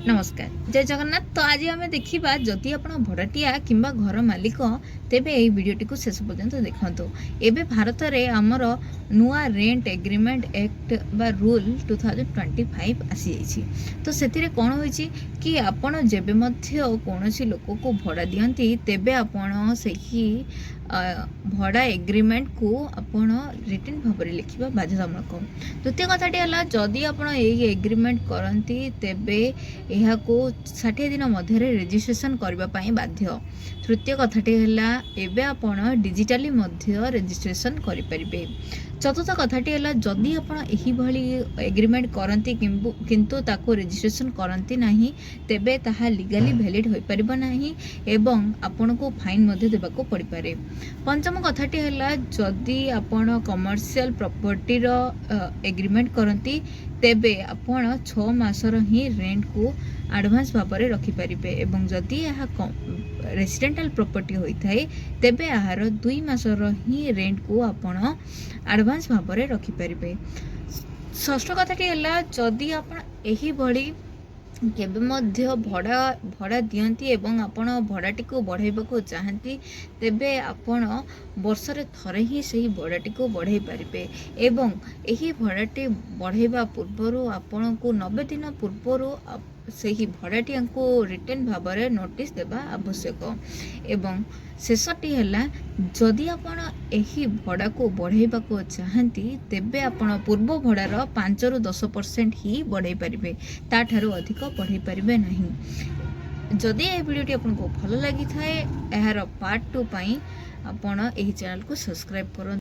नमस्कार जय जगन्नाथ। तो आज आम देखा जदि आप भड़ाटिया किंबा घर मालिक तेबे यही वीडियोटी को शेष पर्यंत देखु। एबे भारत में आमर नुआ रेंट एग्रीमेंट एक्ट बा रूल 2025 आसी जाइए। तो से कौन हो कि आपण जेबे कौन लोक को भड़ा दियंती तेबे आपण सही भड़ा एग्रीमेंट को आपण रिटन भाव में लिखा बाध्यतामूलक। द्वितीय कथाटी है जदि आप एग्रीमेंट करती तेबे यह 60 दिन मध्य रेजिस्ट्रेशन करने बाध्य। तृतीय कथाटी है एबे आपण डिजिटाली रेजिस्ट्रेशन करें। चतुर्थ कथाटी है जदि आप एग्रीमेंट करती किंतु ताको रेजिस्ट्रेशन करती नहीं तेबे ताहा लीगली वैलिड हो पारिबो नहीं एवं आपण को फाइन मध्य देबाको पड़ी पारे। पंचम कथाटी है जदि आपण कमर्शियल प्रॉपर्टी रो एग्रीमेंट करती तेबे आपण 6 मासर ही रेंट को एडवांस भाव में रखिपारे एवं जदि यह रेसिडेंटल प्रॉपर्टी होता है तेबे यार 2 मासर ही रेंट को आपण एडवांस भाव में रखिपारे। षष्ठ कथाटी है जदि आपण एही भली केबे मध्य भड़ा दियंती एवं आपण भड़ाटी को बढ़ाइबा चाहती तेबे आपण वर्षरे थरे ही सही भड़ाटी को बढ़ाई पारिबे एवं एही भड़ाटी बढ़ाइबा पूर्व आपण को 90 दिन पूर्व सही भड़ाटिया को रिटर्न भाव में नोटिस देवा आवश्यक। एवं शेषटी है जदि आपण एही भड़ा को बढ़ाइबा चाहती तेबे आपण पूर्व भड़ार 5 ରୁ 10% ही बढ़ाई पारिबे, ताठारु अधिक बढ़ाई पारिबे नहीं। जदि यह वीडियोटी आपको भल लगी थाए यार पार्ट 2 पई आपण एही चैनल को सब्सक्राइब करो।